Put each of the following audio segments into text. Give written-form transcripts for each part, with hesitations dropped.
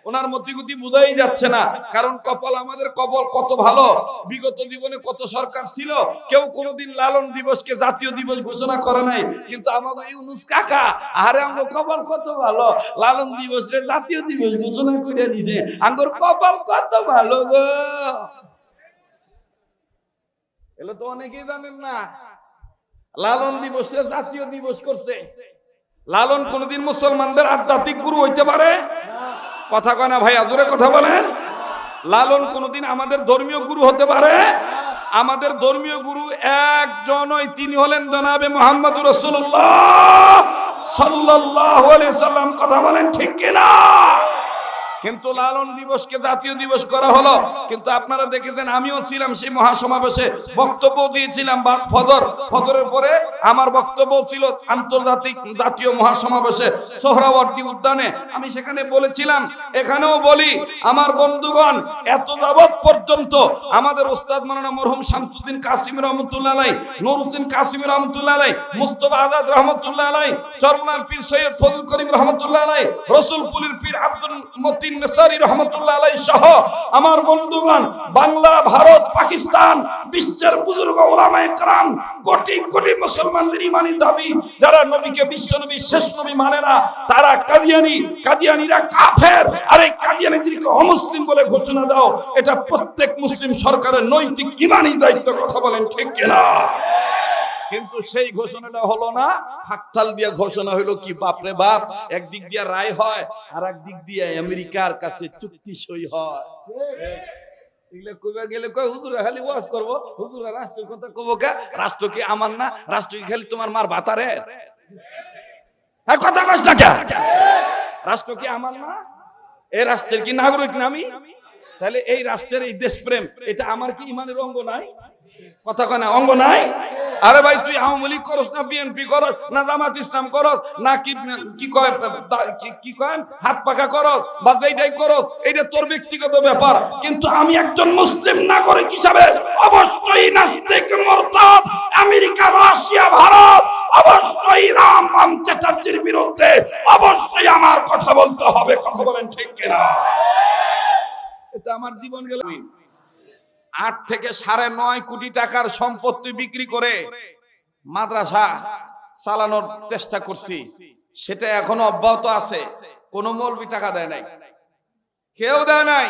ওনার মতিগতি বোঝাই যাচ্ছে না। কারণ কপাল, আমাদের কপাল কত ভালো। বিগত জীবনে কত সরকার ছিল, কেউ কোনোদিন লালন দিবসকে জাতীয় দিবস ঘোষণা করে নাই। কিন্তু আমাদের ইউনূস কাকা, আরে আমার কপাল কত ভালো, লালন দিবসে জাতীয় দিবস ঘোষণা করে দিয়েছে। আমার কপাল কত ভালো গো। এগুলো তো অনেকেই জানেন না। লালন দিবসে জাতীয় দিবস করছে। লালন কোনদিন মুসলমানদের আধ্যাত্মিক গুরু হইতে পারে? কথা কয় না ভাই, আজরে কথা বলেন। লালন কোনদিন আমাদের ধর্মীয় গুরু হতে পারে? আমাদের ধর্মীয় গুরু একজনই, তিনি হলেন জনাবে মুহাম্মদুর রাসূলুল্লাহ সাল্লাল্লাহু আলাইহি সাল্লাম। কথা বলেন ঠিক কিনা? কিন্তু লালন দিবসকে জাতীয় দিবস করা হলো। কিন্তু আপনারা দেখেছেন, আমিও ছিলাম সেই মহাসমাবেশে, বক্তব্য দিয়েছিলাম। ফজরের পরে আমার বক্তব্য ছিল আন্তর্জাতিক জাতীয় মহাসমাবেশে সোহরাওয়ার্দী উদ্যানে। আমি সেখানে বলেছিলাম, এখানেও বলি, আমার বন্ধুগণ, এত যাবৎ পর্যন্ত আমাদের ওস্তাদ মাওলানা মরহুম শামসুদ্দিন কাসিমি রহমতুল্লাহ আলাইহি, নুরউদ্দিন কাসিমি রহমতুল্লাহ আলাইহি, মুস্তাফা আজাদ রহমতুল্লাহ আলাইহি, চরমনার পীর সৈয়দ ফজল করিম রহমতুল্লাহ আলাইহি, রসুলপুরের পীর আব্দুল মতিন নেসারি রহমতুল্লাহ আলাইহি সহ আমার বন্ধুগণ, বাংলা, ভারত, পাকিস্তান, বিশ্বের বুজুর্গ উলামায়ে কেরাম, কোটি কোটি মুসলমানদের ইমানি দাবি, যারা নবীকে বিশ্ব নবী, শেষ নবী মানে না, তারা কাদিয়ানীরা কাফের। আর এই কাদিয়ানীদেরকে অমুসলিম বলে ঘোষণা দাও, এটা প্রত্যেক মুসলিম সরকারের নৈতিক ইমানি দায়িত্ব। কথা বলেন ঠিক কিনা? কিন্তু সেই ঘোষণাটা হলো না, হাততাল দিয়ে ঘোষণা হলো কি, বাপরে বাপ, একদিক দিয়ে রায় হয় আর একদিক দিয়ে আমেরিকার কাছে চুক্তি সই হয়। এগুলো কইবা গেলে কয় হুজুরা খালি ওয়াজ করব, হুজুরা রাষ্ট্রের কথা কব কে? রাষ্ট্র কি আমার না? রাষ্ট্র কি খালি তোমার মার ভাতারে? হ্যাঁ, কথা কস না কে? রাষ্ট্র কি আমার না? এই রাষ্ট্রের কি নাগরিক না আমি? তাহলে এই রাষ্ট্রের এই দেশপ্রেম, এটা আমার কি ইমানের অঙ্গ নাই? কথা কয় না, অঙ্গ নাই? আরে ভাই, তুই আওয়ামী লীগ করস না বিএনপি করস না জামাত ইসলাম করস না কি কয় হাত পাকা করস বা যেটাই করস, এটা তোর ব্যক্তিগত ব্যাপার। কিন্তু আমি একজন মুসলিম নাগরিক হিসাবে অবশ্যই নাস্তিক, মুরতাদ, আমেরিকা, রাশিয়া, ভারত, অবশ্যই রামবাম চ্যাটার্জির বিরুদ্ধে অবশ্যই আমার কথা বলতে হবে। কথা বলেন ঠিক কিনা? এটা আমার জীবন গেল। 8 থেকে 9.5 কোটি টাকার সম্পত্তি বিক্রি করে মাদ্রাসা চালানোর চেষ্টা করছি, সেটা এখনো অব্যাহত আছে। কোন মৌলবি টাকা দেয় নাই, কেউ দেয় নাই।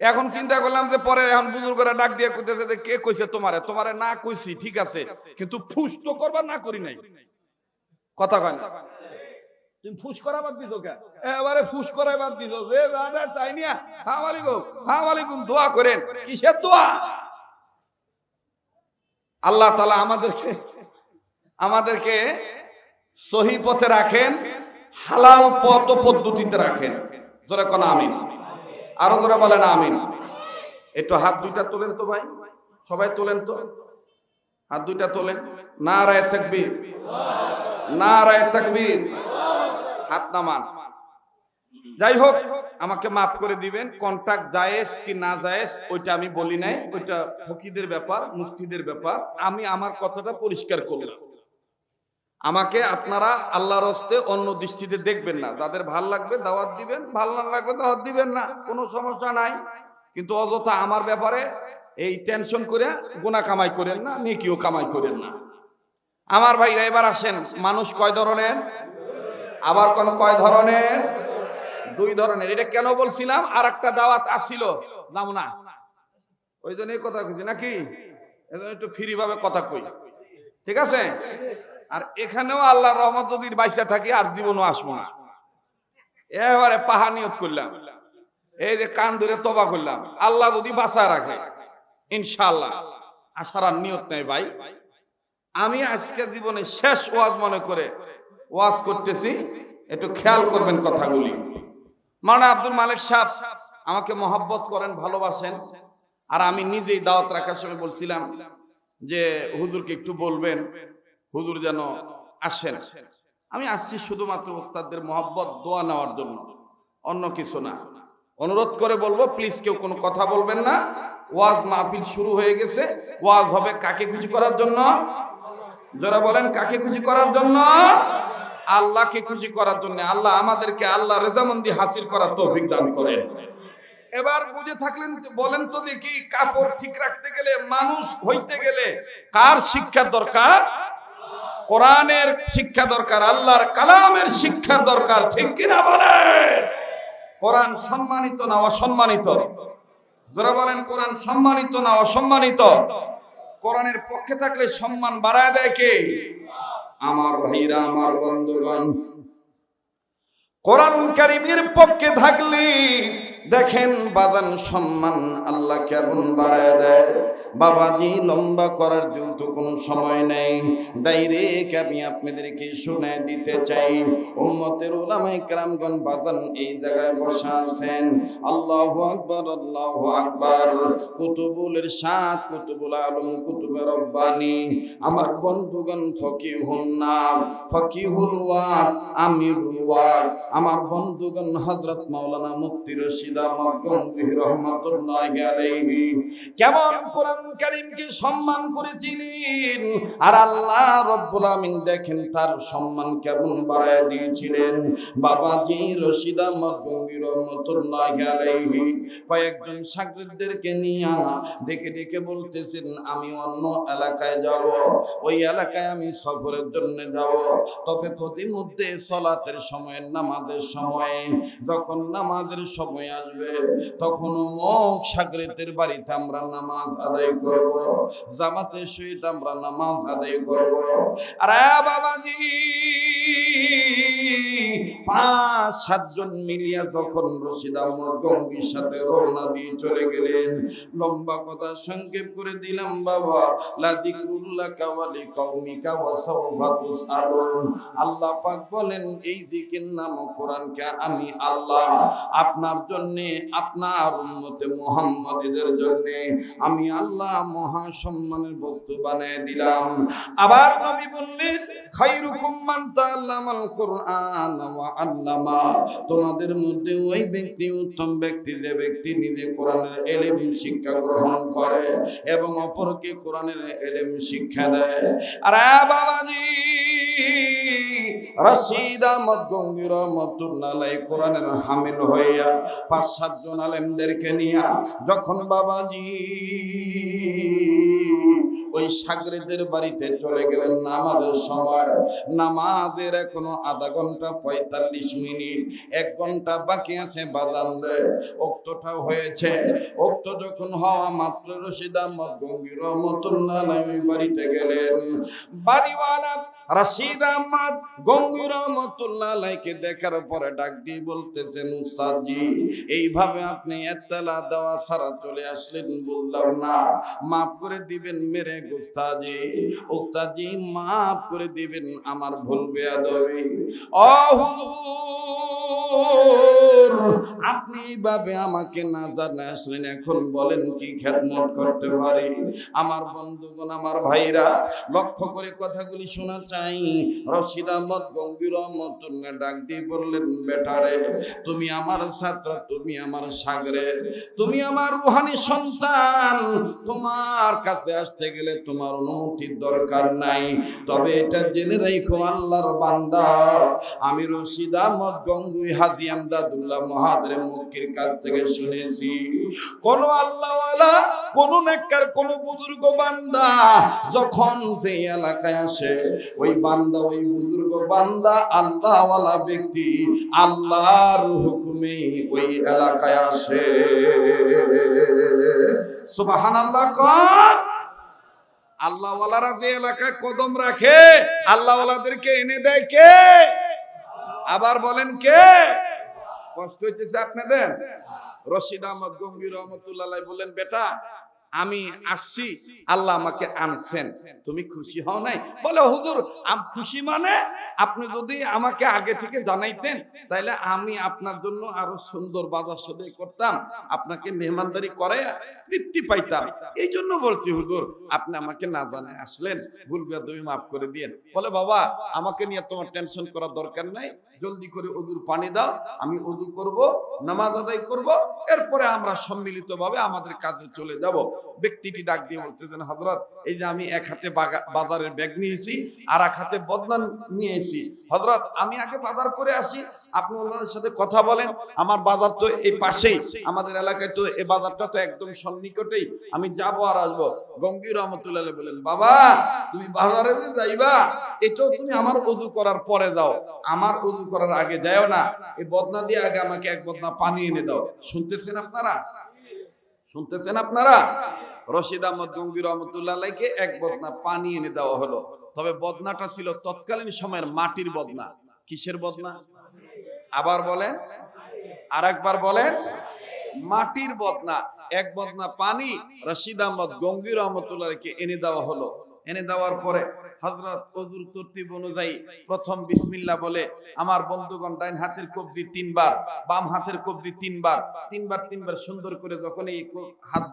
এখন চিন্তা করলাম যে পরে এখন বুজুর্গরা ডাক দিয়ে কইতেছে যে কে কইছে তোমারে না কইছি, ঠিক আছে, কিন্তু ফুস তো করবার না করি নাই। কথা কয় না? তুমি ফুস করা বাদ দিছো কে? এবারে ফুস করাই বাদ দিছো যে দাদা তাই নিয়া হ্যাঁ ওয়ালাইকুম দোয়া করেন। কিসের দোয়া? আল্লাহ তাআলা আমাদেরকে সহি পথে রাখেন, হালাল পথ পদ্ধতিতে রাখেন। জোরে কোন আমিন। আরো জোরে বলেন আমিন। একটু হাত দুইটা তোলেন তো ভাই, সবাই তোলেন তো, হাত দুইটা তোলেন। নারায়ে তাকবীর, নারায়ে তাকবীর। হাত নামান। যাই হোক, আমাকে মাফ করে দিবেন। কন্ট্রাক্ট জায়েজ কি না জায়েজ ওইটা আমি বলি নাই, ওইটা ফকিদের ব্যাপার, মুফতিদের ব্যাপার। আমি আমার কথাটা পরিষ্কার করলাম। আমাকে আপনারা আল্লাহর হস্তে অন্য দৃষ্টিতে দেখবেন না। যাদের ভাল লাগবে দাওয়াত দিবেন, ভাল না লাগবে দাওয়াত দিবেন না, কোনো সমস্যা নাই। কিন্তু অযথা আমার ব্যাপারে এই টেনশন করে গুনাহ কামাই করেন না, নেকিও কামাই করেন না। আমার ভাইরা, এবার আসেন, মানুষ কয় ধরনের? আবার কোন কয় ধরনের? 2 ধরনের। এটা কেন বলছিলাম? আর একটা দাওয়াত আসছিল, নাম না, ওই জন্য এই কথা কইছি নাকি, এজন্য একটু ফ্রি ভাবে কথা কই, ঠিক আছে? আর এখানেও আল্লাহর রহমত যদি বাইসা থাকি আর জীবনও আসবো না। এবারে পাহা নিয়ত করলাম, এই যে কান ধরে তওবা করলাম, আল্লাহ যদি বাঁচায় রাখে ইনশাআল্লাহ আসার আর নিয়ত নেই ভাই। আমি আজকে জীবনে শেষ ওয়াজ মনে করে ওয়াজ করতেছি, একটু খেয়াল করবেন কথাগুলি। মাওলানা আব্দুল মালিক সাহেব আমাকে মহব্বত করেন, ভালোবাসেন। আর আমি নিজেই দাওয়াত রাখার সময় বলছিলাম যে হুজুরকে একটু বলবেন, হুজুর যেন আসেন। আমি আসছি শুধুমাত্র ওস্তাদদের মহব্বত, দোয়া নেওয়ার জন্য, অন্য কিছু না। অনুরোধ করে বলবো, প্লিজ কেউ কোনো কথা বলবেন না। ওয়াজ মাহফিল শুরু হয়ে গেছে। ওয়াজ হবে কাকে খুশি করার জন্য? যারা বলেন কাকে খুশি করার জন্য? আল্লাহকে খুশি করার জন্য। আল্লাহ আমাদেরকে আল্লাহ রেজামন্দি হাসিল করার তৌফিক দান করেন। এবার বুঝে থাকলেন, বলেন তো দেখি, কাপড় ঠিক রাখতে গেলে, মানুষ হইতে গেলে কার শিক্ষার দরকার? কোরআনের শিক্ষা দরকার, আল্লাহর কালামের শিক্ষার দরকার, ঠিক কিনা বলে? কোরআন সম্মানিত না অসম্মানিত? যারা বলেন কোরআন সম্মানিত না অসম্মানিত? কোরআনের পক্ষে থাকলে সম্মান বাড়ায় দেয় কে? আমার ভাইরা, আমার বন্ধুগণ, কোরআন কারীমের পক্ষে থাকলে দেখেন বাজান সম্মান আল্লাহ কেমন বাড়ায় দেয়। বাবাজি, লম্বা করার যেহেতু কোনো সময় নেই, ডাইরেক্ট আমি আপনাদেরকে শুনে দিতে চাই। উম্মতের উলামায়ে কেরামগণ বাজান এই জায়গায় বসা আছেন। আল্লাহু আকবার, আল্লাহু আকবার। কুতুবুল ইরশাদ, কুতুবুল আলম, কুতুবে রব্বানি, আমার বন্ধুগণ, ফকিহুন নাফ, ফকিহুল ওয়াক, আমিরুল ওয়াক, আমার বন্ধুগণ হযরত মাওলানা মুফতি রশিদ আহমদ গঙ্গোহী রহমাতুল্লাহি আলাইহি কেমন কোরআন কারীমকে সম্মান করেছিলেন, আর আল্লাহ রব্বুল আমিন দেখেন তার সম্মান কেমন বাড়ায় দিয়েছিলেন। বাবাজি রশিদ আহমদ গঙ্গোহী রহমাতুল্লাহি আলাইহি কয়েকজন শাগিরদেরকে নিয়ে ডেকে ডেকে বলতেছেন, আমি অন্য এলাকায় যাব, ওই এলাকায় আমি সফরের জন্য যাব, তবে প্রতিমধ্যে সালাতের সময়, নামাজের সময়, যখন নামাজের সময় আসবে তখন অমুক শাগিরদের বাড়িতে আমরা নামাজ আদায় করব, জামাতের সহিত আমরা নামাজ আদায় করব। আরে বাবাজি, 5-7 জন মিলিয়া যখন রশিদ আহমদ গঙ্গোহীর সাথে রওনা দিয়ে চলে গেলেন, লম্বা কথা সংক্ষেপ করে দিলাম বাবা, লা যিকরুল্লাকা ওয়া লিকাউমিকা ওয়া সাওফা তুসআলুন। আল্লাহ পাক বলেন, এই জিকির নাম কোরআনকে আমি আল্লাহ আপনার জন্য, আপনার উম্মতে মুহাম্মাদীদের জন্য আমি আল্লাহ মহা সম্মানের বস্তু বানিয়ে দিলাম। আবার নবী বললেন, খায়রুকুম মান তাআল্লামাল কুরআন ওয়া আল্লামা। তোমাদের মধ্যে ওই ব্যক্তি উত্তম ব্যক্তি যে ব্যক্তি নিজে কোরআনের ইলম শিক্ষা গ্রহণ করে এবং অপরকে কোরআনের ইলম শিক্ষা দেয়। আরে বাবাজি, রশিদ আহমদ গঙ্গোহী রহমাতুল্লাহি আলাইহি কোরআনের হামিল হইয়া 5-7 জন আলেমদেরকে নিয়ে যখন বাবাজি ওই শাগিরদের বাড়িতে চলে গেলেন নামাজের সময়, নামাজের এখনো আধা ঘন্টা 45 মিনিট, 1 ঘন্টা বাকি আছে বাজান রে, ওক্তটা হয়েছে। ওক্ত যখন হওয়া মাত্র রশিদ আহমদ গঙ্গোহী রহমাতুল্লাহি আলাইহি বাড়িতে গেলেন। বাড়িওয়ালা রশিদ আহমদ গঙ্গোহী রহমাতুল্লাহি আলাইহিকে দেখার পরে ডাক দিয়ে বলতেছেন, উস্তাদ জি, এইভাবে আপনি এতলা দেওয়া ছাড়া চলে আসলেন, বললাম না, মাফ করে দিবেন মেরে উস্তাদজি, উস্তাদজি মাফ করে দিবেন আমার ভুল বেয়াদবি। ও হুজুর, আপনি এইভাবে আমাকে না জানে আসলেন, এখন বলেন কি খেদমত করতে পারি? আমার বন্ধুগণ, আমার ভাইরা, লক্ষ্য করে কথাগুলি শোনা চাই। রশিদ আহমদ গঙ্গোহী রহমাতুল্লাহি ডাক দিয়ে বললেন, বেটারে, তুমি আমার ছাত্র, তুমি আমার শাগিরদ, তুমি আমার রূহানি সন্তান, তোমার কাছে আসতে গেলে তোমার অনুমতির দরকার নাই। তবে এটা জেনে রাখো, আল্লাহর বান্দা আমি রশিদ আহমদ গঙ্গোহী হাজী আমদাদুল্লাহ মহাদরে মক্কির কাছ থেকে শুনেছি, কোন আল্লাহওয়ালা, কোন নেককার, কোন বুজুর্গ বান্দা যখন সেই এলাকায় আসে, ওই বান্দা, ওই বুজুর্গ বান্দা, আল্লাহওয়ালা ব্যক্তি আল্লাহর হুকুমে ওই এলাকায় আসে। সুবহানাল্লাহ। কোন আল্লাহওয়ালারা যে এলাকায় কদম রাখে, আল্লাহওয়ালাদেরকে এনে দেয় কে? আবার বলেন কে? কষ্ট হইতেছে আপনাদের? রশিদ আহমদ গঙ্গোহী রহমাতুল্লাহি আলাইহি বললেন, বেটা, আমি আসছি, আল্লাহ আমাকে আনছেন, তুমি খুশি হও নাই? বলে, হুজুর, আমি খুশি মানে আপনি যদি আমাকে আগে থেকে জানাইতেন তাহলে আমি আপনার জন্য আরো সুন্দর বাজার সদাই করতাম, আপনাকে মেহমানদারি করে তৃপ্তি পাইতাম, এই জন্য বলছি হুজুর, আপনি আমাকে না জানায় আসলেন, ভুল বেয়াদবি মাফ করে দিয়েন। বলে, বাবা, আমাকে নিয়ে তোমার টেনশন করার দরকার নাই, জলদি করে ওযুর পানি দাও, আমি ওযু করব, নামাজ আদায় করব, এরপরে আমরা সম্মিলিতভাবে আমাদের কাজে চলে যাব। ব্যক্তিটি ডাক দিয়ে বলতেছেন, হযরত এই যে আমি এক হাতে বাজারের ব্যাগ নিয়েছি আর এক হাতে বদনা নিয়েছি, হযরত আমি আগে বাজার করে আসি, আপনি ওনাদের সাথে কথা বলেন, আমার বাজার তো এই পাশেই, আমাদের এলাকায় তো এই বাজারটা তো একদম সন্নিকটেই, আমি যাব আর আসবো। গঙ্গি রহমতুল্লাহ বলেন, বাবা তুমি বাজারে যে যাইবা এটাও তুমি আমার ওযু করার পরে যাও, আমার ওযু করার আগে যাও না, এই বদনা দিয়ে আগে আমাকে এক বদনা পানি এনে দাও। শুনতেছেন আপনারা? শুনতেছেন আপনারা? রশিদ আহমদ গঙ্গি রহমতুল্লাহকে এক বদনা পানি এনে দেওয়া হলো। তবে বদনাটা ছিল তৎকালীন সময়ের মাটির বদনা। কিসের বদনা? আবার বলেন, আরেকবার বলেন। মাটির বদনা। এক বদনা পানি রশিদ আহমদ গঙ্গি রহমতুল্লাহকে এনে দেওয়া হলো। এনে দেওয়ার পরে হযরত ওযুর তরতিব অনুযায়ী প্রথম বিসমিল্লাহ বলে, আমার বন্ধুগণ ডাইন হাতের কবজি 3 বার, বাম হাতের কবজি 3 বার, 3 বার সুন্দর করে যখন এই হাত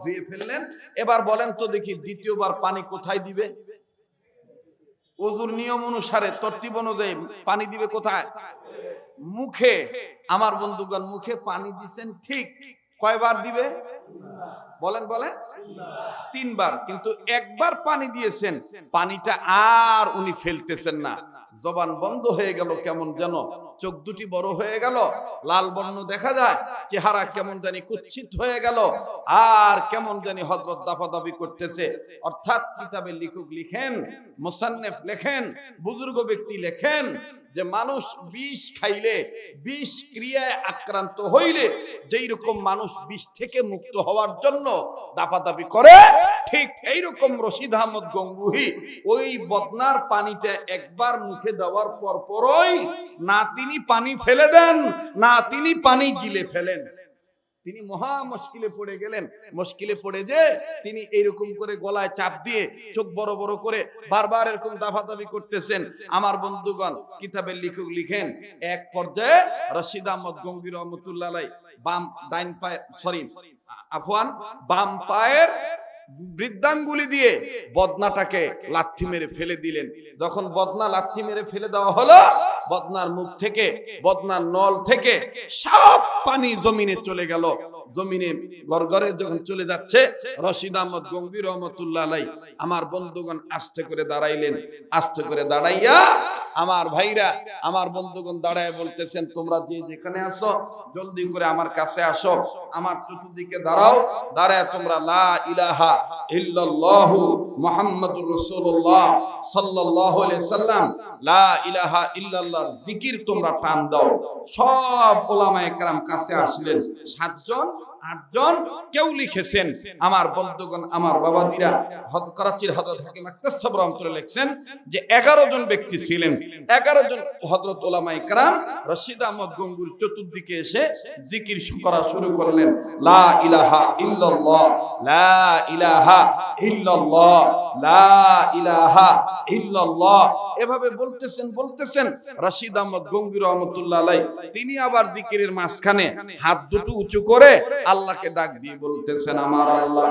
ধুয়ে ফেললেন, এবার বলেন তো দেখি দ্বিতীয়বার পানি কোথায় দিবে? ওযুর নিয়ম অনুসারে তরতিব অনুযায়ী পানি দিবে কোথায়? মুখে। আমার বন্ধুগণ মুখে পানি দিবেন ঠিক, কয়বার দিবে? বলেন বলেন। 3 বার। কিন্তু একবার পানি দিয়েছেন, পানিটা আর উনি ফেলতেছেন না, জবান বন্ধ হয়ে গেল, কেমন যেন চোখ দুটি বড় হয়ে গেল, লাল বর্ণ দেখা যায়, চেহারা কেমন জানি কুৎসিত হয়ে গেল, আর কেমন জানি হযরত দাপাদাপি করতেছে। অর্থাৎ কিতাবের লেখক লিখেন, মুসান্নিফ লেখেন, বুজুর্গ ব্যক্তি লেখেন যে মানুষ বিষ খাইলে, বিষ ক্রিয়ায় আক্রান্ত হইলে যেই রকম মানুষ বিষ থেকে মুক্ত হওয়ার জন্য দাপাদাপি করে, ঠিক এইরকম রশিদ আহমদ গঙ্গুহি ওই বদনার পানিতে একবার মুখে দেওয়ার পর পরই না তিনি পানি ফেলে দেন, না তিনি পানি গিলে ফেলেন। তিনি মহা মুশকিলে পড়ে গেলেন। মুশকিলে পড়ে যে তিনি এইরকম করে গলায় চাপ দিয়ে চোখ বড় বড় করে বারবার এরকম দাফাদাফি করতেছেন। আমার বন্ধুগণ কিতাবের লেখক লিখেন, এক পর্যায়ে রশিদ আহমদ গঙ্গি রহমতুল্লাহ আলাইহি বাম পায়ের বৃদ্ধাঙ্গুলি দিয়ে বদনাটাকে লাথি মেরে ফেলে দিলেন। যখন বদনা লাথি মেরে ফেলে দেওয়া হলো, বদনার মুখ থেকে, বদনার নল থেকে সব পানি জমিনে চলে গেল। জমিনে গড়গড়ে যখন চলে যাচ্ছে, রশিদ আহমদ গঙ্গি রহমতুল্লাহ আলাইহি আমার বন্ধুগণ আস্তে করে দাঁড়াইলেন। আস্তে করে দাঁড়াইয়া আমার ভাইরা, আমার বন্ধুগণ দাঁড়ায় বলতেছেন, তোমরা যে যেখানে আছো জলদি করে আমার কাছে আসো, আমার চতুর্দিকে দাঁড়াও, দাঁড়ায় তোমরা লা ইলাহা ইল্লাল্লাহু মুহাম্মাদুর রাসূলুল্লাহ সাল্লাল্লাহু আলাইহি সাল্লাম, লা ইলাহা ইল্লাল্লাহর জিকির তোমরা টান দাও। সব ওলামায়ে কেরাম কাছে আসলেন, 7 জন 8 জন, কেউ লিখেছেন আমার বন্ধুগণ, আমার বাবাজিরা, করাচির হযরত হাকিম আক্তার সাহেব রহমাতুল্লাহ লিখছেন যে 11 জন ব্যক্তি ছিলেন। 11 জন হযরত ওলামায়ে কেরাম রশিদ আহমদ গঙ্গুর চতুর্দিকে এসে জিকির করা শুরু করলেন, লা ইলাহা ইল্লাল্লাহ, লা ইলাহা ইল্লাল্লাহ, লা ইলাহা ইল্লাল্লাহ, এভাবে বলতেছেন রশিদ আহমদ গঙ্গি রহমাতুল্লাহ আলাইহি তিনি আবার জিকিরের মাঝখানে হাত দুটো উঁচু করে আল্লাহকে ডাক দিয়ে বলতেছেন, আমার আল্লাহ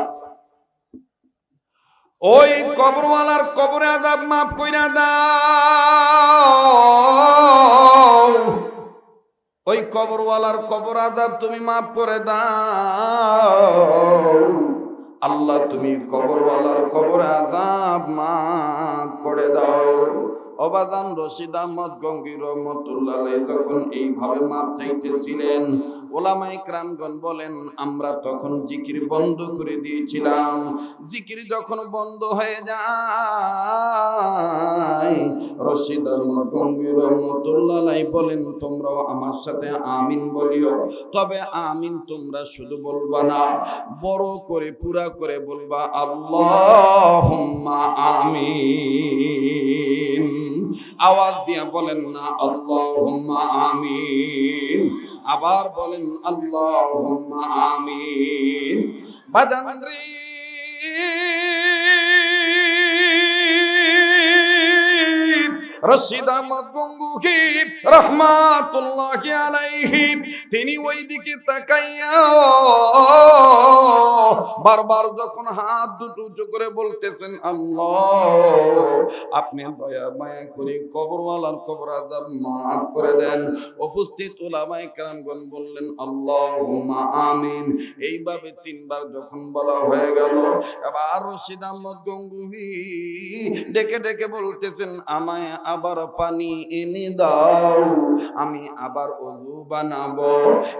ওই কবরওয়ালার কবরে আযাব মাফ কইরা দাও, ওই কবরওয়ালার কবর আযাব তুমি মাফ করে দাও। আল্লাহ তুমি কবরওয়ালার কবর আযাব মাফ করে দাও। অবাদান রশিদ আহমদ গঙ্গি রহমতুল্লাহ আলাইহি যখন এইভাবে মাপ চাইতেছিলেন, ওলামায়ে কেরামগণ বলেন আমরা তখন জিকির বন্ধ করে দিয়েছিলাম। জিকির যখন বন্ধ হয়ে যায়, রশিদ আহমদ গঙ্গি রহমতুল্লাহ আলাইহি বলেন, তোমরাও আমার সাথে আমিন বলিও, তবে আমিন তোমরা শুধু বলবা না, বড় করে পুরা করে বলবা, আল্লাহুম্মা আমিন। আওয়াজ দিয়ে বলেন না আল্লাহুম্মা আমিন, আবার বলেন আল্লাহুম্মা আমিন। বাদান্দ্রী রশিদ আহমদ গঙ্গুহি রাহমাতুল্লাহি আলাইহি তিনি ওই দিকে তাকাইয়া বারবার যখন হাত দুটো উঁচু করে বলতেছেন আল্লাহ আপনি দয়া মায়া করে কবরওয়ালার কবর আযাব মাফ করে দেন, উপস্থিত উলামায়ে কেরামগণ বললেন আল্লাহুম্মা আমিন। এইভাবে তিনবার যখন বলা হয়ে গেল, এবার রশিদ আহমদ গঙ্গুহি ডেকে ডেকে বলতেছেন আমায় আবার পানি এনে দাও, আমি আবার ওযু বানাবো।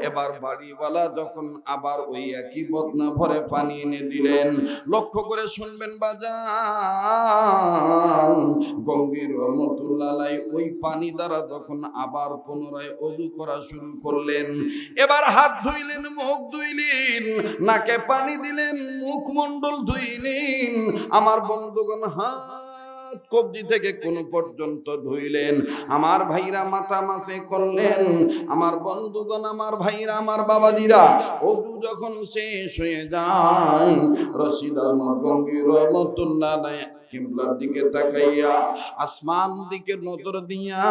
এবার বাড়িওয়ালা যখন আবার ওই একই বদনা ভরে পানি এনে দিলেন, লক্ষ্য করে শুনবেন বাজান, গঙ্গির রহমতুল্লাহ আলাইহি ওই পানি দ্বারা যখন আবার পুনরায় ওযু করা শুরু করলেন, এবার হাত ধুইলেন, মুখ ধুইলেন, নাকে পানি দিলেন, মুখমণ্ডল ধুইলেন, আমার বন্ধুগণ হাত কবজি থেকে কোন পর্যন্ত ধুইলেন, আমার ভাইরা মাথা মাসে করলেন, আমার বন্ধুগণ, আমার ভাইরা, আমার বাবাজিরা, ওযু যখন শেষ হয়ে যায়, রশিদ আহমদ গঙ্গির রহমতুল্লাহ আলাইহি কিবলার দিকে তাকাইয়া আসমান দিকে নজর দিয়া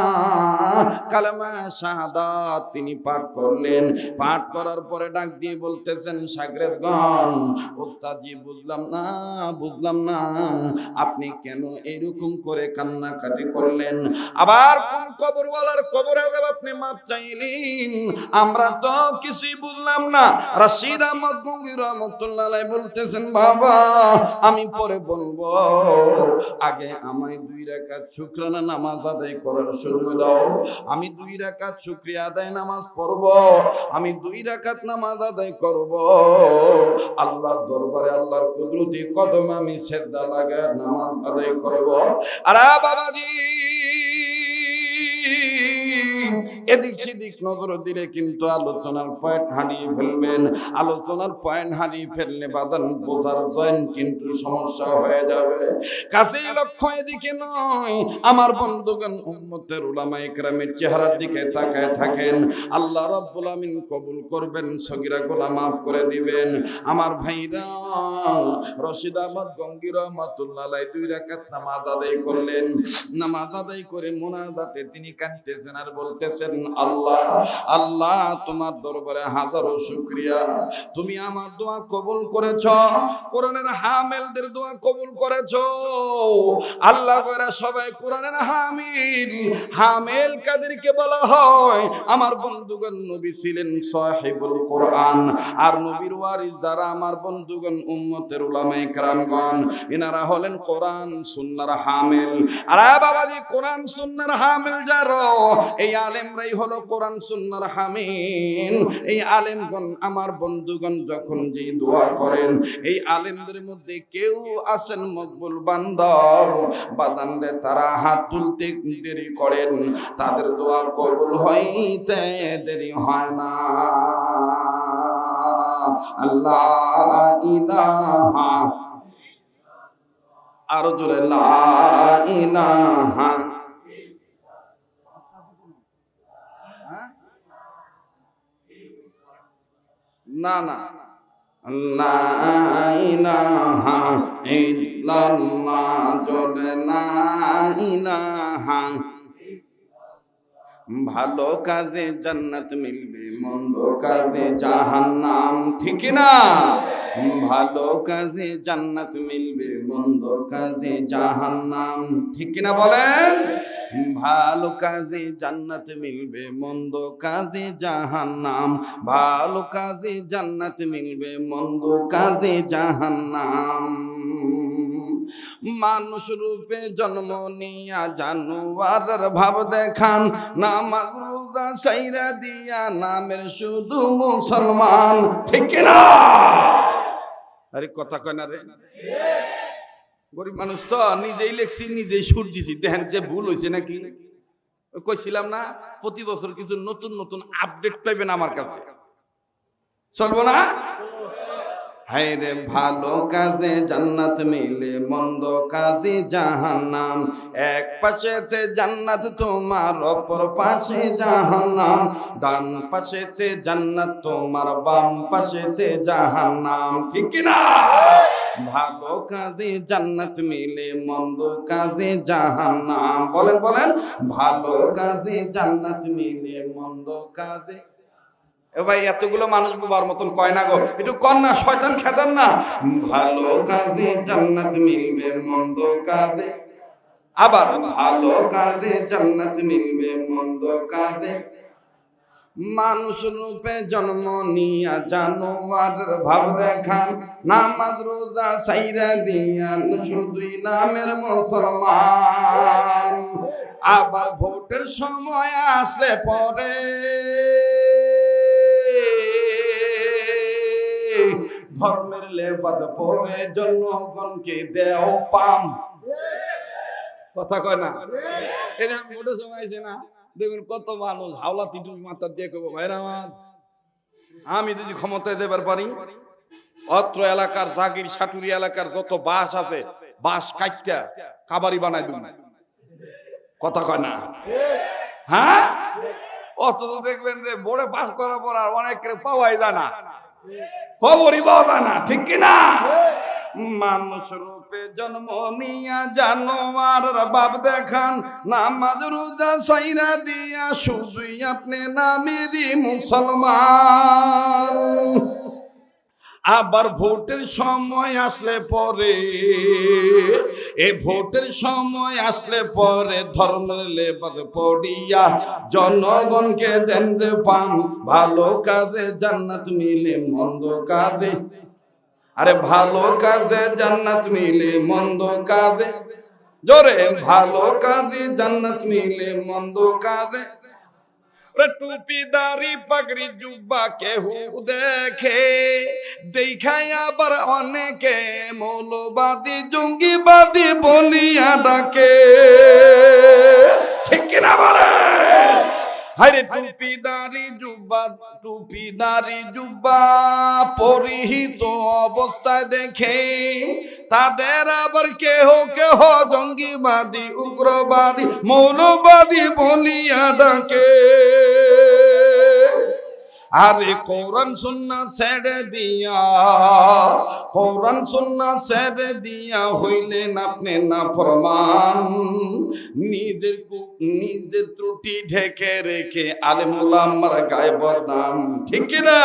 কালেমা শাহাদাত তিনি পাঠ করলেন। পাঠ করার পরে ডাক দিয়ে বলতেছেন শাগরেদগণ, ওস্তাদজি বুঝলাম না আপনি কেন এরকম করে কান্নাকাটি করলেন, আবার কোন কবরওয়ালার কবর আযাব আপনি মাপ চাইলেন, আমরা তো কিছুই বুঝলাম না। রশিদ আহমদ গঙ্গি রহমতুল্লাহ আলাইহি বলতেছেন বাবা আমি পরে বলবো, আগে আমায় 2 রাকাত শুকরানা নামাজ আদায় করার সুযোগ দাও, আমি 2 রাকাত শুকরিয়া আদায় নামাজ পড়ব, আমি 2 রাকাত নামাজ আদায় করব, আল্লাহর দরবারে আল্লাহর কুদরতি কদমে আমি সিজদা লাগায় নামাজ আদায় করব। আরে বাবাজি এদিক সেদিক নজর দিলে কিন্তু আলোচনার পয়েন্ট হারিয়ে ফেলবেন, আলোচনার পয়েন্ট হারিয়ে ফেললে বাদান বোঝার জয়েন কিন্তু সমস্যা হয়ে যাবে। কাছেই লক্ষ্য এদিকে নয়, আমার বন্ধুগণ, উম্মতের উলামায়ে কেরামের চেহারার দিকে তাকায় থাকেন, আল্লাহ রাব্বুল আমিন কবুল করবেন, সগীরা গুনাহ মাফ করে দিবেন। আমার ভাইরা, রশিদ আহমদ গঙ্গি রহমাতুল্লাহ আলাইহি 2 রাকাত নামাজ আদায় করলেন, নামাজ আদায় করে মুনাজাতে তিনি কাঁদতেছেন আর বলতেছেন আল্লাহ আল্লাহ তোমার দরবারে হাজারো শুকরিয়া, তুমি আমার দোয়া কবুল করেছো, কোরআনের হামেলদের দোয়া কবুল করেছো। আল্লাহ কইরা সবাই কোরআনের হামিল, হামেল কাদেরকে বলা হয়? আমার বন্ধুগণ, নবী ছিলেন সাহিবুল কোরআন, আর নবীর ওয়ারিস যারা আমার বন্ধুগণ উম্মতের উলামায়ে কেরামগণ, এনারা হলেন কোরআন সুন্নাহর হামিল। আরে বাবাজি, কোরআন সুন্নাহর হামিল যারা, এই আলেমরাই হলো কোরআন সুন্নাহর হামিল। এই আলেমগণ আমার বন্ধুগণ যখন যে দোয়া করেন, এই আলেমদের মধ্যে কেউ আছেন মকবুল বান্দা, বাদানরে তারা হাত তুলতে দেরি করেন, তাদের দোয়া কবুল হইতে দেরি হয় না। আল্লাহ ইলাহা, আর জোরে লা ইলাহা, না না, লা ইলাহা ইল্লাল্লাহ, জোরে লা ইলাহা। ভালো কাজে জান্নাত মিলবে, মন্দ কাজে জাহান্নাম, ঠিক না? ভালো কাজে জান্নাত মিলবে, মন্দ কাজে জাহান্নাম, ঠিক না বলেন? ভালো কাজে জান্নাত মিলবে, মন্দ কাজে জাহান্নাম, ভালো কাজে জান্নাত মিলবে, মন্দ কাজে জাহান্নাম। মানুষ রূপে জন্ম নিয়া জানোয়ারের ভাব দেখান, নামাজ রোজা সাইরা দিয়া নামের শুধু মুসলমান, ঠিক না? আরে কথা কয় না রে, গরিব মানুষ তো, নিজেই লেখছি নিজেই সুর দিছি, দেখেন যে ভুল হয়েছে নাকি। কইছিলাম না প্রতি বছর কিছু নতুন নতুন আপডেট পাইবেন আমার কাছে, চলবো না? হায় রে, ভালো কাজে জান্নাত মিলে, মন্দ কাজে জাহান্নাম, এক পাশেতে জান্নাত তোমার, অপর পাশে জাহান্নাম, ডান পাশেতে জান্নাত তোমার, বাম পাশেতে জাহান্নাম, ঠিক না? ভালো কাজে জান্নাত মিলে, মন্দ কাজে জাহান্নাম, বলেন বলেন, ভালো কাজে জান্নাত মিলে, মন্দ কাজে। এ ভাই এতগুলো মানুষ বোবার মতন কয় না গো, একটু কর না, শয়তান খেদান না। ভালো কাজে জান্নাত মিলবে, মন্দ কাজে, আবার ভালো কাজে জান্নাত মিলবে, মন্দ কাজে মানুষ রূপে জন্ম নিয়া জানোয়ারের ভাব দেখান, নামাজ রোজা সাইরা দিয়া শুধুই নামের মুসলমান। আবার ভোটের সময় আসলে পরে ধর্মের লেবাস পরে জনগণকে দেও পাম। কথা কয় না? এটা ভোটের সময় আছে না, দেখুন কত মানুষ হাওলা তিটুল মাথা দিয়ে কব, ভাইরা আমার আমি যদি ক্ষমতায় দেবার পারি, অত্র এলাকার জাগির সাটুরি এলাকার যত বাস আছে বাস কাটটা কাবারি বানাই দেব। কথা কয় না? হ্যাঁ, অথচ দেখবেন যে বোর্ডে পাস করার পর আর অনেকের পাওয়াই যায় না, খবরই পাওয়া যায় না, ঠিক কিনা? মানুষ রূপে জন্ম নিয়া জানোয়ার বাপ দেখান, নামাজ রোজা সাইরা দিয়া শুধুই আপনি নামেরই মুসলমান। আবার ভোটের সময় আসলে পরে, এই ভোটের সময় আসলে পরে ধর্মের লেবাস পড়িয়া জনগণকে দেন যে পান। ভালো কাজে জান্নাত মিলে, মন্দ কাজে, আরে ভালো কাজে জান্নাত মিলে, মন্দ কাজে, জোরে ভালো কাজে জান্নাত মিলে, মন্দ কাজে। টুপি দাড়ি পাগড়ি জুব্বা কেহু দেখে, দেখাই আবার অনেকে মৌলবাদী জঙ্গিবাদী বলিয়া ডাকে, ঠিক কিনা বলে? হায়রে টুপি দাড়ি জুব্বা পরিহিত অবস্থায় দেখে তাদের আবার কেহ কেহ জঙ্গিবাদী উগ্রবাদী মৌলবাদী বলিয়া ডাকে। আরে কোরআন সুন্নাহ ছেড়ে দিয়া, কোরআন সুন্নাহ ছেড়ে দিয়া হইলেন আপনি নাফরমান। নিজের ত্রুটি ঢেকে রেখে আলেম ওলামার গায়ে বদনাম, ঠিক কিনা?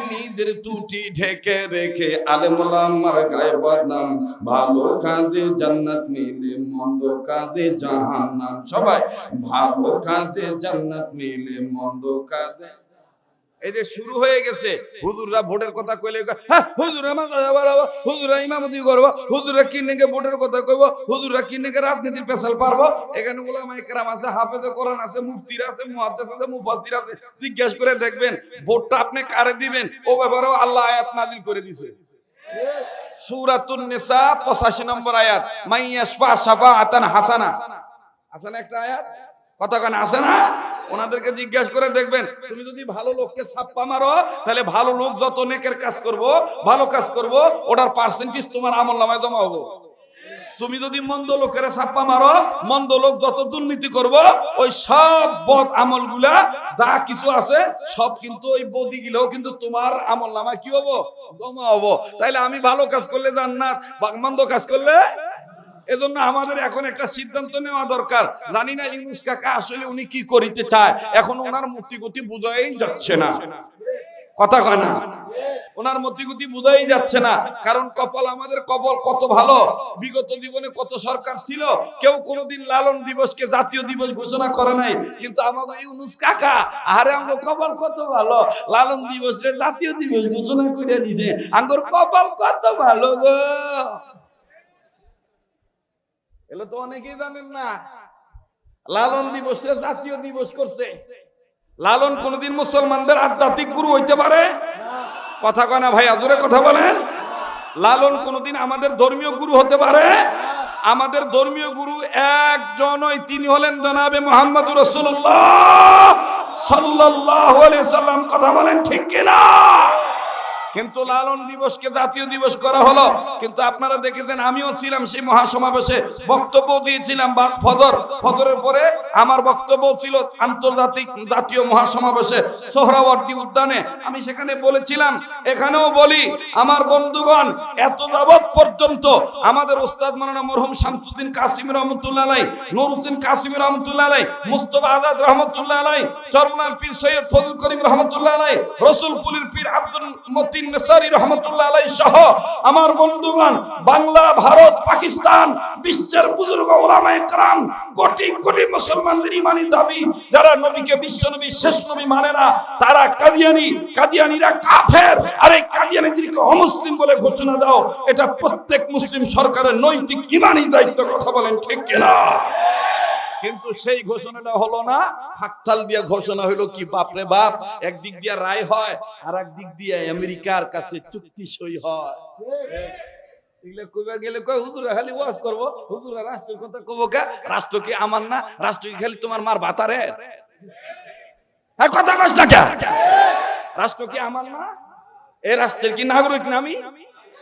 নিজের ত্রুটি ঢেকে রেখে আলেম ওলামার গায়ে বদনাম। ভালো কাজে জান্নাত মিলে, মন্দ কাজে জাহান্নাম। সবাই ভালো কাজে জান্নাত মিলে, মন্দ কাজে। এই যে শুরু হয়ে গেছে, হুজুররা ভোটের কথা কইলে হ্যাঁ হুজুরা হুজুরা ইমামতি করবো, হুজুরা কিনেকে ভোটের কথা কইব, হুজুরা কিনেকে রাজনীতির পেছাল পারবো। এখানে উলামায়ে কেরাম আছে, হাফেজে কোরআন আছে, মুফতির আছে, মুহাদ্দিস আছে, মুফাসসির আছে। জিজ্ঞেস করে দেখবেন ভোটটা আপনি কারে দিবেন, ও ব্যাপারেও আল্লাহ আয়াত নাযিল করে দিয়েছে। সূরাতুন নিসা 85 নম্বর আয়াত, মাইয়াশফা শাফাআতান হাসানা। আছে না একটা আয়াত? কথা কেন আছে না? ওনাদেরকে জিজ্ঞাসা করে দেখবেন, তুমি যদি ভালো লোককে ছাপ্পা মারো, তাহলে ভালো লোক যত নেকের কাজ করব, ভালো কাজ করব, ওটার পার্সেন্টেজ তোমার আমলনামায় জমা হবে। তুমি যদি মন্দ লোকের ছাপ্পা মারো, মন্দ লোক যত দুর্নীতি করব, ওই সব বদ আমলগুলা যা কিছু আছে সব কিন্তু ওই বদি গিলেও কিন্তু তোমার আমলনামায় কি হবো? জমা হবো। তাইলে আমি ভালো কাজ করলে জান্নাত, মন্দ কাজ করলে। এজন্য আমাদের এখন একটা সিদ্ধান্ত নেওয়া দরকার। জানি না ইউনূস কাকা আসলে উনি কি করিতে চায়, এখন ওনার মতিগতি বুঝাই যাচ্ছে না। কথা কয় না? ওনার মতিগতি বুঝাই যাচ্ছে না। কারণ কপাল, আমাদের কপাল কত ভালো। বিগত জীবনে কত সরকার ছিল, কেউ কোনোদিন লালন দিবসকে জাতীয় দিবস ঘোষণা করে নাই, কিন্তু আমাদের ইউনূস কাকা, আরে আমার কপাল কত ভালো, লালন দিবসে জাতীয় দিবস ঘোষণা করে দিয়েছে। আমার কপাল কত ভালো গো। এগুলো তো অনেকেই জানেন না। লালন দিবসে জাতীয় দিবস করছে। লালন কোনদিন মুসলমানদের আধ্যাত্মিক গুরু হইতে পারে? কথা কয় না ভাই, আজরে কথা বলেন। লালন কোনদিন আমাদের ধর্মীয় গুরু হতে পারে? আমাদের ধর্মীয় গুরু একজনই, তিনি হলেন জনাবে মুহাম্মদুর রাসূলুল্লাহ সাল্লাল্লাহু আলাইহি সাল্লাম। কথা বলেন ঠিক কিনা? কিন্তু লালন দিবসকে জাতীয় দিবস করা হলো। কিন্তু আপনারা দেখেছেন আমিও ছিলাম সেই মহাসমাবেশে, বক্তব্য দিয়েছিলাম ফজরের পরে আমার বক্তব্য ছিল আন্তর্জাতিক জাতীয় মহাসমাবেশে সোহরাওয়ার্দী উদ্যানে। আমি সেখানে বলেছিলাম, এখানেও বলি আমার বন্ধুগণ, এত যাবৎ পর্যন্ত আমাদের ওস্তাদ মাওলানা মরহুম শামসুদ্দিন কাসিমি রহমতুল্লাহ আলাইহি, নূর হোসেন কাসিমি রহমতুল্লাহ আলাইহি, মুস্তাফা আজাদ রহমতুল্লাহ আলাইহি, চরমনার পীর সৈয়দ ফজল করিম রহমতুল্লাহ আলাইহি, রসুলপুরের পীর আব্দুল মতিন নেসারি রহমতুল্লাহ আলাইহি সহ আমার বন্ধুগণ, বাংলা, ভারত, পাকিস্তান, বিশ্বের বুজুর্গ উলামায়ে কেরাম, কোটি কোটি মুসলমানদের ইমানি দাবি, যারা নবীকে বিশ্ব নবী শেষ নবী মানে না, তারা কাদিয়ানীরা কাফের। আর এই কাদিয়ানীদেরকে অমুসলিম বলে ঘোষণা দাও, এটা প্রত্যেক মুসলিম সরকারের নৈতিক ইমানি দায়িত্ব। কথা বলেন ঠিক কিনা? কিন্তু সেই ঘোষণাটা হলো না, হাততাল দিয়ে ঘোষণা হলো কি, বাপরে বাপ, একদিক দিয়ে রায় হয় আর একদিক দিয়ে আমেরিকার কাছে চুক্তি সই হয়। গেলে কয় হুজুরা খালি ওয়াজ করবো, হুজুরা রাষ্ট্রের কথা কবো কে? রাষ্ট্র কি আমার না? রাষ্ট্র কি খালি তোমার মার ভাতারে? কথা কস না কে? রাষ্ট্র কি আমার না? এই রাষ্ট্রের কি নাগরিক না আমি?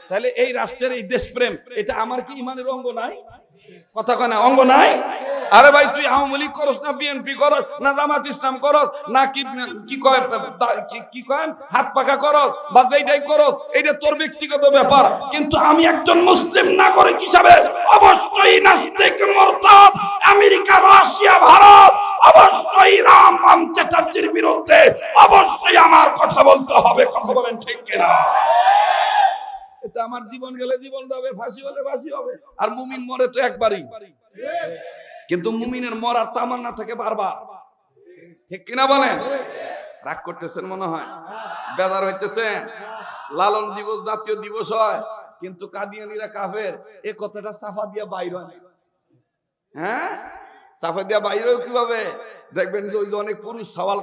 তাহলে এই রাষ্ট্রের এই দেশপ্রেম, এটা আমার কি ইমানের অঙ্গ নাই? কথা কয় না, অঙ্গ নাই? আরে ভাই, তুই আওয়ামী লীগ করস না বিএনপি করস না জামাত ইসলাম করস না কি কয় হাত পাকা করস বা যেটাই করস, এটা তোর ব্যক্তিগত ব্যাপার। কিন্তু আমি একজন মুসলিম নাগরিক হিসাবে অবশ্যই নাস্তিক, মুরতাদ, আমেরিকা, রাশিয়া, ভারত, অবশ্যই ইরান চ্যাটার্জির বিরুদ্ধে অবশ্যই আমার কথা বলতে হবে। কথা বলেন ঠিক কিনা? এটা আমার জীবন গেলে জীবন যাবে, ফাঁসি হলে ফাঁসি হবে। আর মুমিন মরে তো একবারই, কিন্তু মুমিনের মরার তামান্না থাকে বারবার। ঠিক কিনা বলেন? রাগ করতেছেন মনে হয়, বেজার হইতেছে। লালন দিবস জাতীয় দিবস হয়, কিন্তু কাদিয়ানীরা কাফের, এ কথাটা চাপা দিয়া বাইর হয়। হ্যাঁ, চাপা দিয়া বাইরে কিভাবে? দেখবেন যে ওই যে অনেক পুরুষ সওয়াল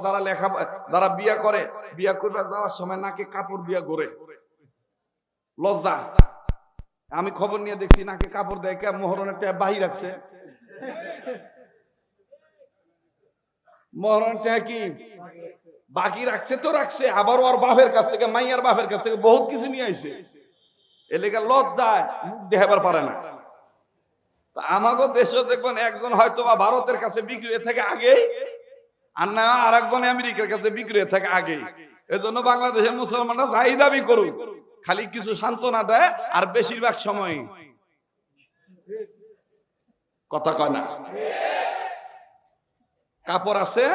যারা বিয়ে করে, বিয়ে করবে যাওয়ার সময় নাকে কাপড় দিয়া ঘোরে, লজ্জা। আমি খবর নিয়ে দেখছি নাকে কাপড় দেখে মোহরণের টাকা বাহি রাখছে। মোহরণের টাকা কি বাকি রাখছে? তো রাখছে, আবার ওর বাপের কাছ থেকে, মাইয়ার বাপের কাছ থেকে বহুত কিছু নিয়ে আইছে। এলাকা লজ্জায় মুখ দেখাবার পারে না। আমাকে দেশে দেখবেন একজন হয়তো বা ভারতের কাছে বিক্রি হয়ে থাকে আগেই, আর না আর একজন আমেরিকার কাছে বিক্রি হয়ে থাকে আগেই। এজন্য বাংলাদেশের মুসলমানরা যাই দাবি করুক, খালি কিছু সান্ত্বনা দেয়, আর বেশিরভাগ সময় কথা কয় না। কাপড় আছে,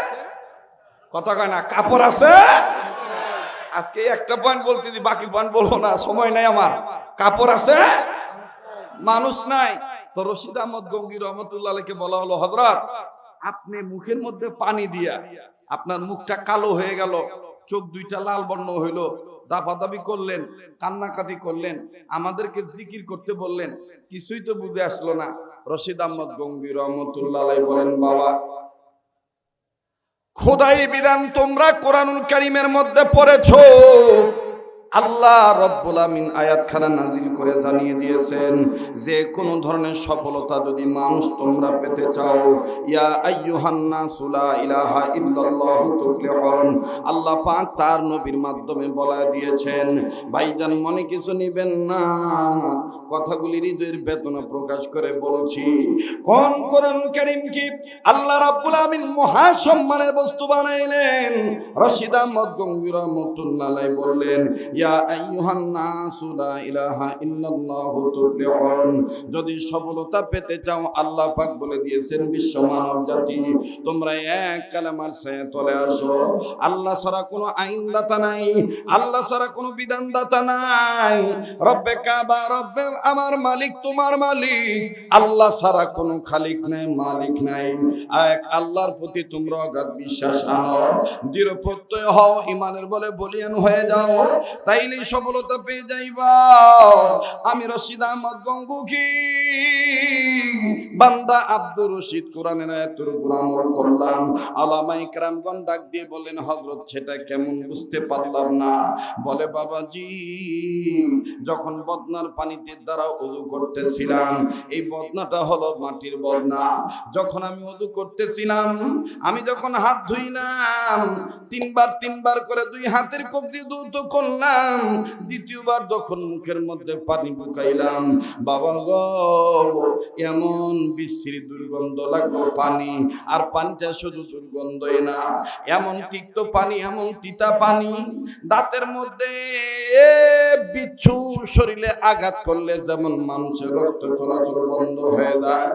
কথা কয় না, কাপড় আছে। আজকে একটা পয়েন্ট বলতেছি, বাকি পয়েন্ট বলবো না, সময় নাই আমার। কাপড় আছে, মানুষ নাই। তো রশিদ আহমদ গঙ্গি রহমতুল্লাহ আলাইহিকে বলা হলো, হযরত, আপনি মুখের মধ্যে পানি দিয়া আপনার মুখটা কালো হয়ে গেল, চোখ দুইটা লাল বর্ণ হইল, দাপাদাপি করলেন, কান্নাকাটি করলেন, আমাদেরকে জিকির করতে বললেন, কিছুই তো বুঝে আসলো না। রশিদ আহমদ গঙ্গি রহমতুল্লাহ আলাইহি বলেন, বাবা, খোদাই বিধান তোমরা কোরআনুল কারীমের মধ্যে পড়েছো। আল্লাহ রাব্বুল আমিন আয়াতখানা নাজিল করে জানিয়ে দিয়েছেন, যে কোন ধরনের সফলতা যদি মানুষ তোমরা পেতে চাও, ইয়া আইয়ুহান নাসু লা ইলাহা ইল্লাল্লাহু তুফলিহুন, আল্লাহ পাক তার নবীর মাধ্যমে বলে দিয়েছেন। ভাইজান, মনে কিছু নেবেন না, কথাগুলি হৃদয়ের বেদনা প্রকাশ করে বলছি। কোন কোরআন কারীম কি আল্লাহ রাব্বুল আমিন মহা সম্মানের বস্তু বানাইলেন। রশিদ আহমদ গঙ্গি রাহমাতুল্লাহ আলাইহি বললেন, ইয়া আইয়ুহান নাসু লা ইলাহা ইল্লাল্লাহু তুফলিহুন, যদি সফলতা পেতে চাও, আল্লাহ পাক বলে দিয়েছেন, বিশ্ব মানব জাতি তোমরা এক কালেমার ছায়া তলে আসো। আল্লাহ ছাড়া কোনো আইনদাতা নাই, আল্লাহ ছাড়া কোনো বিধানদাতা নাই। রব্বে কাবা, রব্বে আমার মালিক, তোমার মালিক, আল্লাহ ছাড়া কোনো খালিক নাই, মালিক নাই। এক আল্লাহর প্রতি তোমরা অগাধ বিশ্বাস আনো, দৃঢ় প্রত্যয় হও, ইমানের বলে বলিয়ান হয়ে যাও, তাইলেই সফলতা পেয়ে যাইবা। আমি রশিদ আহমদ গঙ্গুকি বান্দা আব্দুর রশিদ কোরআনের আয়াতের উপর আমল করলাম। আলামা ইকরামগণ ডাক দিয়ে বলেন, হযরত সেটা কেমন বুঝতে পারলাম না। বলে, বাবাজি, যখন বদনার পানিতে দ্বারা ওযু করতেছিলাম, এই বদনাটা হলো মাটির বদনা। যখন আমি ওযু করতেছিলাম, আমি যখন হাত ধুইলাম, তিনবার করে দুই হাতের কবজি দ্রুত করলাম, দিলাম, দ্বিতীয়বার যখন মুখের মধ্যে পানি ঢুকাইলাম, বাবা গো এমন বিশ্রী দুর্গন্ধ লাগলো পানি। আর পানিটা শুধু দুর্গন্ধই না, এমন তিক্ত পানি, এমন তিতা পানি, দাঁতের মধ্যে বিচ্ছু শরীরে আঘাত করলে যেমন মানুষের রক্ত চলাচল বন্ধ হয়ে যায়,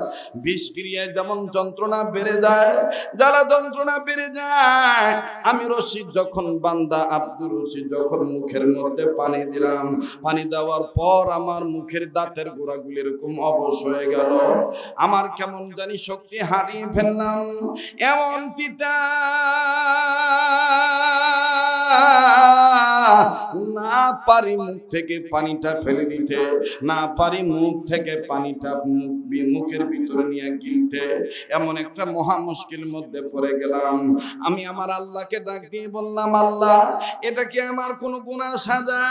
বিষক্রিয়ায় যেমন যন্ত্রণা বেড়ে যায়, জ্বালা যন্ত্রণা বেড়ে যায়। আমি রশিদ যখন বান্দা আব্দুর রশিদ যখন মুখের মধ্যে পানি দিলাম, পানি দেওয়ার পর আমার মুখের দাঁতের গোড়াগুলি এরকম অবশ হয়ে গেল, আমার কেমন জানি শক্তি হারিয়ে ফেললাম। এমন তিতা না পারি মুখ থেকে পানিটা ফেলে দিতে, না পারি মুখ থেকে পানিটা মুখের ভিতরে নিয়ে গিলতে, এমন একটা মহা মুশকিল মধ্যে পড়ে গেলাম। আমি আমার আল্লাহকে ডাক দিয়ে বললাম, আল্লাহ এটা কি আমার কোনো গুনাহ সাজা?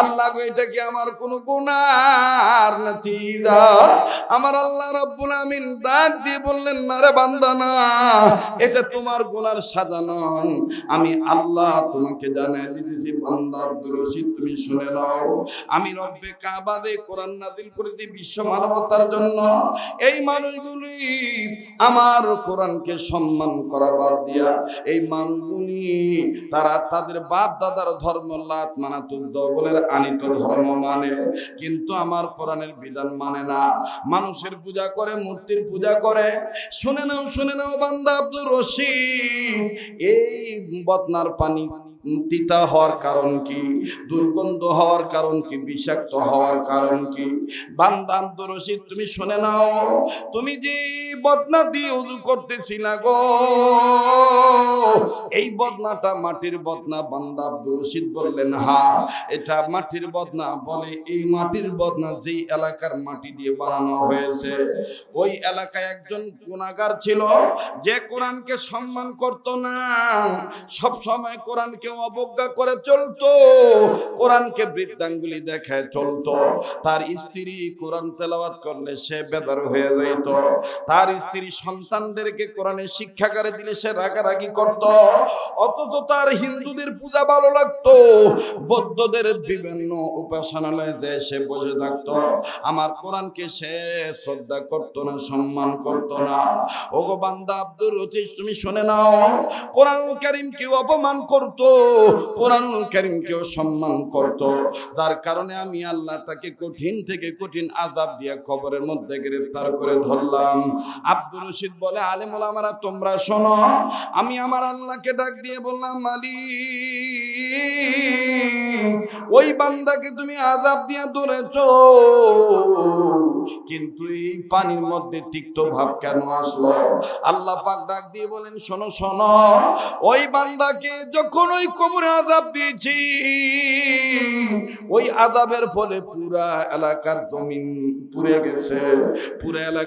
আল্লাহ গো এটা কি আমার কোনো গুনাহর নতিজা? আমার আল্লাহ রাব্বুল আমিন ডাক দিয়ে বললেন, না রে বান্দা না, এটা তোমার গুনাহর সাজা নয়, আমি আল্লাহ তোমাকে জানাই দিতেছি বান্দা আব্দুর রশিদ তুমি শুনে নাও, আমি রব্বে কাবাতে কোরআন নাযিল করেছি বিশ্ব মানবতার জন্য। এই মানুষগুলি আমার কোরআনকে সম্মান করা বাদ দিয়া, এই মানুষগুলি তারা তাদের বাপ দাদার ধর্ম লাত মানাতুজ্জাও বলে আনিত ধর্ম মানে, কিন্তু আমার কোরআনের বিধান মানে না, মানুষের পূজা করে, মূর্তির পূজা করে। শুনে নাও বান্দা আব্দুর রশিদ, এই বদনার পানি তিতা হওয়ার কারণ কি, দুর্গন্ধ হওয়ার কারণ কি, বিষাক্ত হওয়ার কারণ কি? বান্দা আব্দুর রশিদ তুমি শুনে নাও, তুমি যে বদনা দিয়ে ওযু করতেছিলা গো, এই বদনাটা মাটির বদনা? বান্দা আব্দুর রশিদ বললেন, হ্যাঁ এটা মাটির বদনা। বলে এই মাটির বদনা যেই এলাকার মাটি দিয়ে বানানো হয়েছে, ওই এলাকায় একজন গুনাহগার ছিল, যে কোরআনকে সম্মান করত না, সব সময় কোরআনকে অবজ্ঞা করে চলতো, কোরআনকে বৃদ্ধাঙ্গুলি দেখায় চলতো। তার স্ত্রী কোরআন তেলাওয়াত করলে সে বেদার হয়ে যাইত, তার স্ত্রী সন্তানদেরকে কোরআনের শিক্ষাগারে দিলে সে রাগারাগি করত। অথচ তার হিন্দুদের পূজা ভালো লাগতো, বৌদ্ধদের বিভিন্ন উপাসনালয়ে যে সে বসে থাকতো, আমার কোরআনকে সে শ্রদ্ধা করতো না, সম্মান করতো না। ওগো বান্দা আব্দুর রশিদ তুমি শুনে নাও, কোরআনুল কারীমকে অপমান করতো, কোরআনুল কারীমকে সম্মান করতো, যার কারণে আমি আল্লাহ তাকে কঠিন থেকে কঠিন আযাব দিয়ে কবরের মধ্যে গ্রেফতার করে ধরলাম। আব্দুর রশিদ বলে, আলেম ওলামারা তোমরা শোনো, আমি আমার আল্লাহকে ডাক দিয়ে বললাম, মালিক ওই বান্দাকে তুমি আযাব দিয়ে ধরেছো, কিন্তু এই পানির মধ্যে তিক্ত ভাব কেন আসলো? আল্লাহ পাক ডাক দিয়ে বলেন, শোনো ওই বান্দাকে যখন ওই কবরে আযাব দিয়েছি, ওই আযাবের ফলে পুরা এলাকার জমিন পুড়ে গেছে, পুরা এলাকা